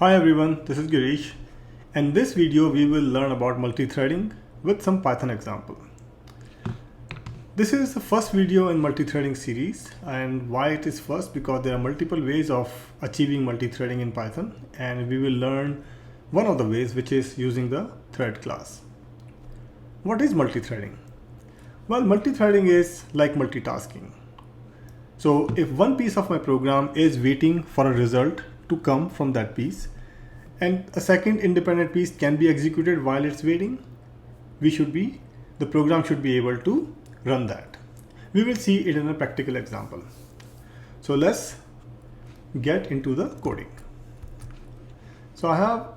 Hi everyone, this is Girish, and in this video we will learn about multithreading with some Python example. This is the first video in multithreading series, and why it is first because there are multiple ways of achieving multithreading in Python, and we will learn one of the ways, which is using the thread class. What is multithreading? Well, multithreading is like multitasking. So if one piece of my program is waiting for a result to come from that piece, and a second independent piece can be executed while it's waiting, the program should be able to run that. We will see it in a practical example. So let's get into the coding. So I have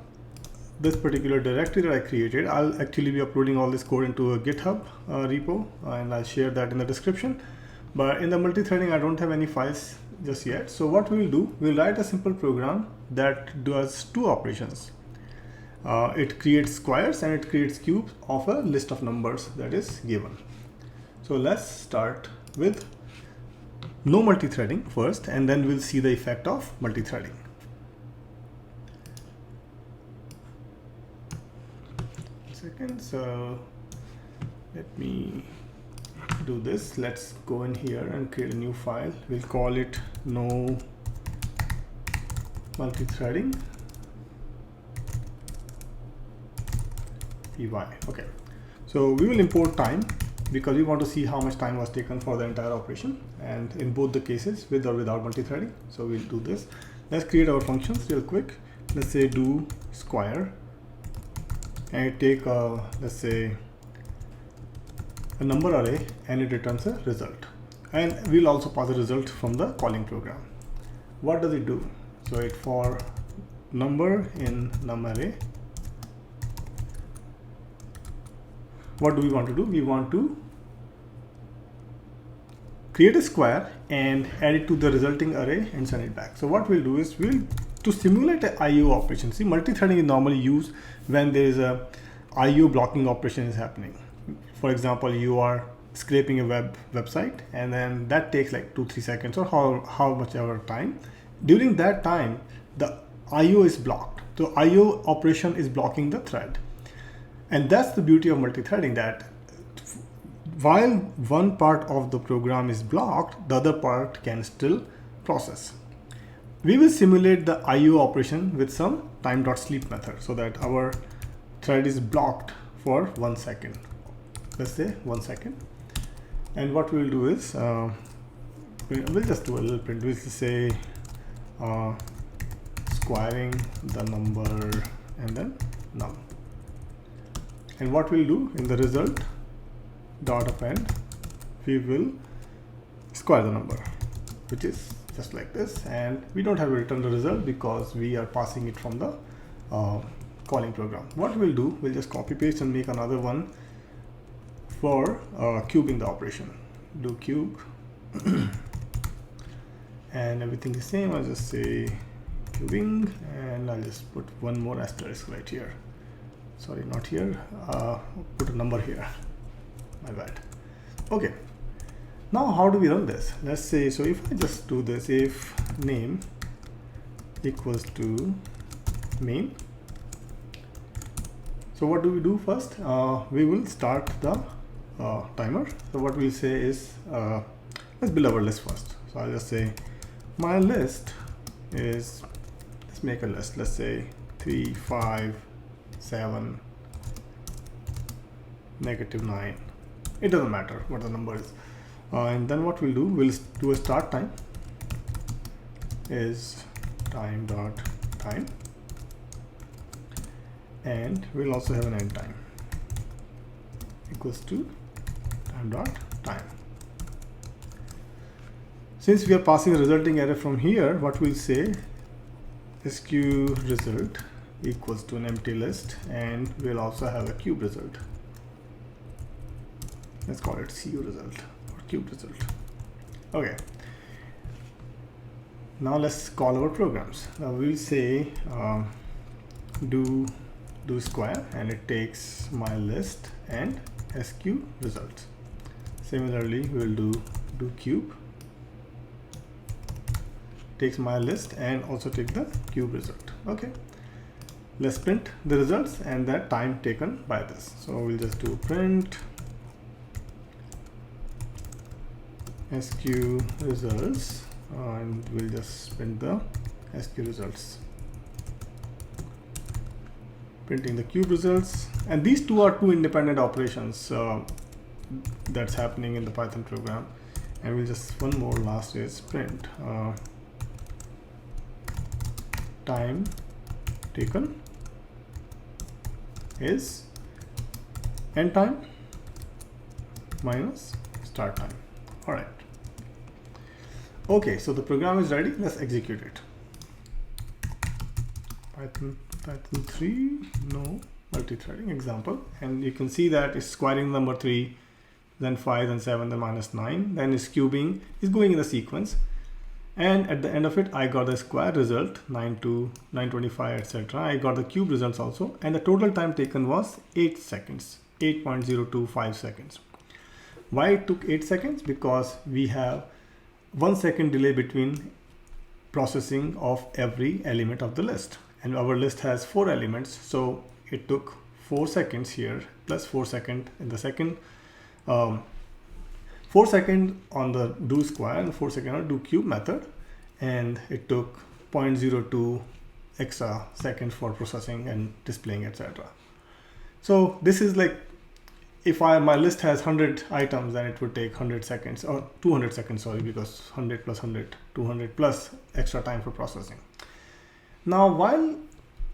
this particular directory that I created. I'll actually be uploading all this code into a GitHub repo, and I'll share that in the description. But in the multithreading, I don't have any files just yet. So what we'll do, we'll write a simple program that does two operations. It creates squares and it creates cubes of a list of numbers that is given. So let's start with no multithreading first, and then we'll see the effect of multithreading. So let me do this. Let's go in here and create a new file. We'll call it no multithreading py. Okay, so we will import time because we want to see how much time was taken for the entire operation, and in both the cases, with or without multithreading. So we'll do this. Let's create our functions real quick. Let's say do square, and it take let's say a number array, and it returns a result, and we'll also pass a result from the calling program. What does it do? So it for number in num array. What do we want to do? We want to create a square and add it to the resulting array and send it back. So what we'll do is to simulate an IO operation. See, multithreading is normally used when there is a IO blocking operation is happening. For example, you are scraping a website, and then that takes like 2-3 seconds or how much ever time. During that time, the IO is blocked. So IO operation is blocking the thread. And that's the beauty of multithreading, that while one part of the program is blocked, the other part can still process. We will simulate the IO operation with some time.sleep method so that our thread is blocked for 1 second. Let's say 1 second. And what we'll do is, we'll just do a little print. We'll say squaring the number and then num. And what we'll do in the result dot append, we will square the number, which is just like this, and we don't have to return the result because we are passing it from the calling program. What we'll do, we'll just copy paste and make another one for cubing the operation. Do cube and everything is same. I'll just say cubing, and I'll just put one more asterisk right here. Sorry, not here. Put a number here. My bad. Okay. Now how do we run this? Let's say, so if I just do this, if name equals to main. So what do we do first? We will start the timer. So what we'll say is, let's build our list first. So I'll just say my list is, let's make a list. Let's say 3, 5, 7, -9. It doesn't matter what the number is. And then what we'll do a start time is time.time, and we'll also have an end time equals to time.time. Since we are passing a resulting array from here, what we'll say sq result equals to an empty list, and we'll also have a cube result. Let's call it cu result or cube result. Okay. Now let's call our programs. Now we'll say do square, and it takes my list and sq result. Similarly, we'll do cube, takes my list and also take the cube result. Okay, let's print the results and the time taken by this. So we'll just do print SQ results and we'll just print the SQ results, printing the cube results. And these two are two independent operations that's happening in the Python program. And we'll just one more last is print time taken is end time minus start time. All right. Okay, so the program is ready. Let's execute it. Python 3, no multi-threading example, and you can see that it's squaring number 3, then 5, then 7, then minus 9, then it's cubing, is going in the sequence, and at the end of it I got the square result 925, etc. I got the cube results also, and the total time taken was 8 seconds, 8.025 seconds. Why it took 8 seconds? Because we have 1 second delay between processing of every element of the list, and our list has 4 elements, so it took 4 seconds here plus 4 seconds in the second 4 seconds on the do square and 4 seconds on do cube method, and it took 0.02 extra seconds for processing and displaying, etc. So this is like, if my list has 100 items, then it would take 100 seconds or 200 seconds, sorry, because 100 plus 100, 200 plus extra time for processing. Now, while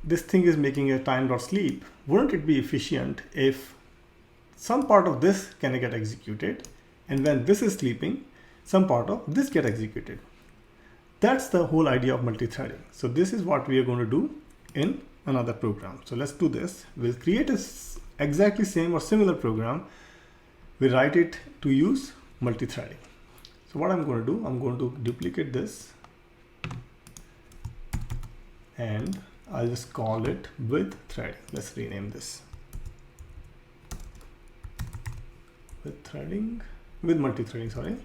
this thing is making a time.sleep, wouldn't it be efficient if some part of this can get executed, and when this is sleeping, some part of this get executed? That's the whole idea of multi-threading. So this is what we are going to do in another program. So let's do this. We'll create a exactly same or similar program. We write it to use multi-threading. So what I'm going to do, I'm going to duplicate this and I'll just call it with threading. Let's rename this with threading, with multi-threading, sorry.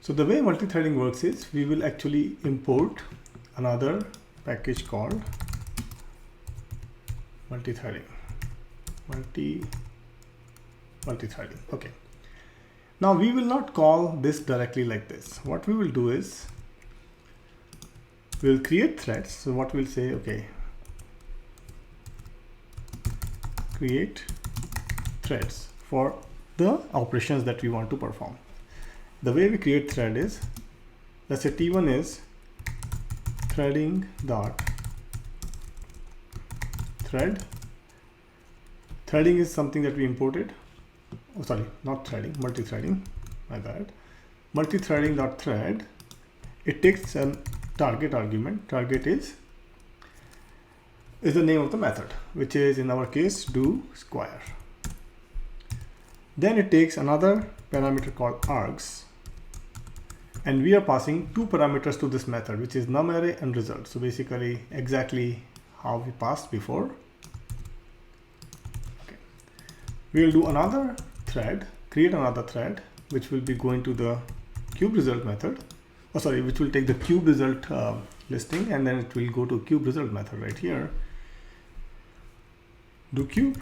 So the way multi-threading works is we will actually import another package called multi-threading. Multi-threading. Okay. Now we will not call this directly like this. What we will do is we'll create threads. So what we'll say, okay, create threads for the operations that we want to perform. The way we create thread is, let's say T1 is threading dot thread. Threading is something that we imported. Oh, sorry, not threading, multi-threading, my bad. Multi-threading dot thread. It takes a target argument. Target is the name of the method, which is in our case do square. Then it takes another parameter called args, and we are passing 2 parameters to this method, which is numArray and result. So basically exactly how we passed before. Okay. We will do another thread, create another thread, which will be going to the cube result method. Oh, sorry, which will take the cube result listing, and then it will go to cube result method right here. Do cube.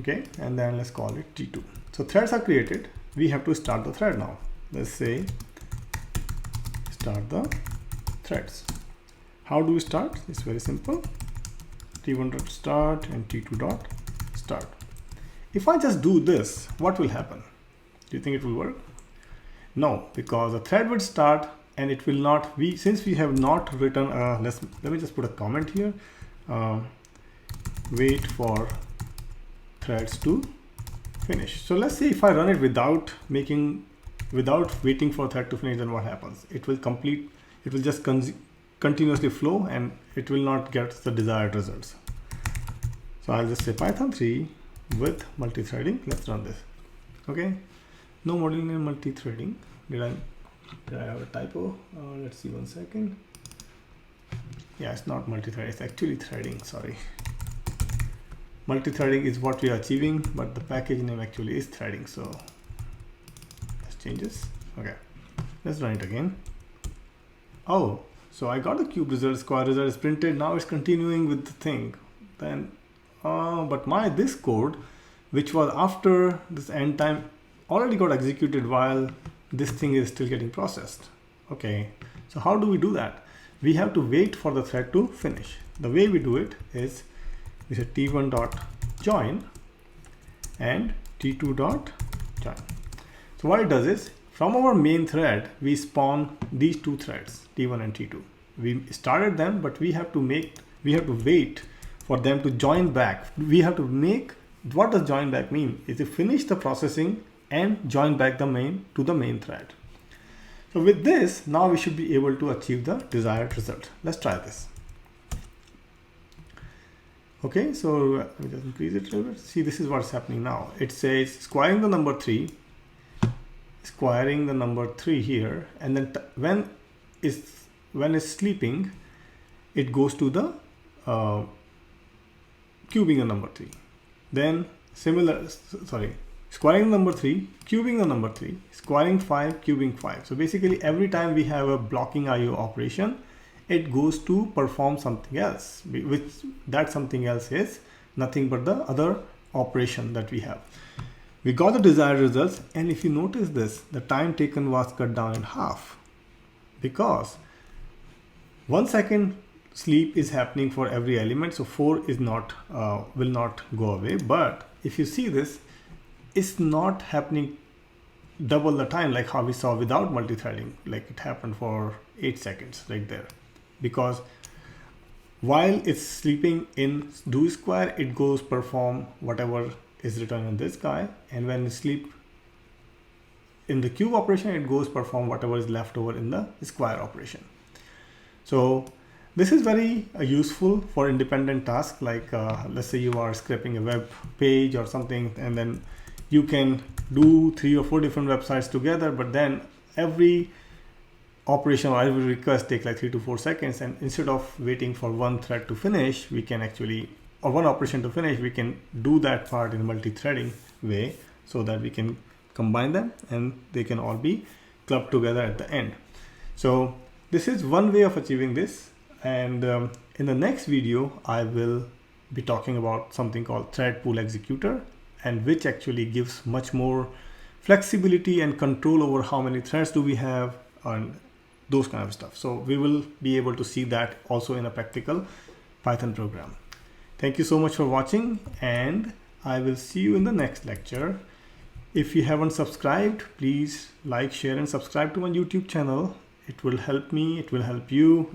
Okay, and then let's call it T2. So threads are created. We have to start the thread now. Let's say start the threads. How do we start? It's very simple. T1.start and T2.start. If I just do this, what will happen? Do you think it will work? No, because the thread would start and it will not. Since we have not written. Let me just put a comment here. Wait for threads to finish. So let's say if I run it without waiting for thread to finish, then what happens? It will complete. It will just continuously flow and it will not get the desired results. So I'll just say Python 3 with multi-threading. Let's run this. Okay. No module name multi-threading. Did I have a typo? Let's see 1 second. Yeah, it's not multi-threading. It's actually threading. Sorry. Multi-threading is what we are achieving, but the package name actually is threading. So let's change this. Okay, let's run it again. Oh, So I got the cube result, square result is printed. Now it's continuing with the thing. Then, but this code, which was after this end time, already got executed while this thing is still getting processed. Okay, so how do we do that? We have to wait for the thread to finish. The way we do it is we say t1.join and t2.join. So what it does is, from our main thread, we spawn these two threads, T1 and T2. We started them, but we have to wait for them to join back. We have to make, what does join back mean? Is to finish the processing and join back the main to the main thread. So with this, now we should be able to achieve the desired result. Let's try this. Okay, so let me just increase it a little bit. See, this is what's happening now. It says squaring the number 3, squaring the number 3 here, and then when it's sleeping, it goes to the cubing the number 3. Then squaring the number 3, cubing the number 3, squaring 5, cubing 5. So basically every time we have a blocking IO operation, it goes to perform something else, which that something else is nothing but the other operation that we have. We got the desired results, and if you notice this, the time taken was cut down in half, because 1 second sleep is happening for every element, so 4 is not will not go away. But if you see this, it's not happening double the time like how we saw without multithreading, like it happened for 8 seconds right there, because while it's sleeping in do square, it goes perform whatever is written in this guy, and when you sleep in the cube operation, it goes perform whatever is left over in the square operation. So this is very useful for independent tasks, like let's say you are scraping a web page or something, and then you can do 3 or 4 different websites together, but then every operation or every request take like 3 to 4 seconds, and instead of waiting for one thread to finish, we can actually, or one operation to finish, we can do that part in a multi-threading way, so that we can combine them and they can all be clubbed together at the end. So this is one way of achieving this, and in the next video I will be talking about something called thread pool executor, and which actually gives much more flexibility and control over how many threads do we have and those kind of stuff. So we will be able to see that also in a practical Python program. Thank you so much for watching, and I will see you in the next lecture. If you haven't subscribed, please like, share and subscribe to my YouTube channel. It will help me, it will help you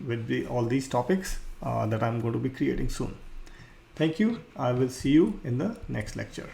with all these topics that I'm going to be creating soon. Thank you. I will see you in the next lecture.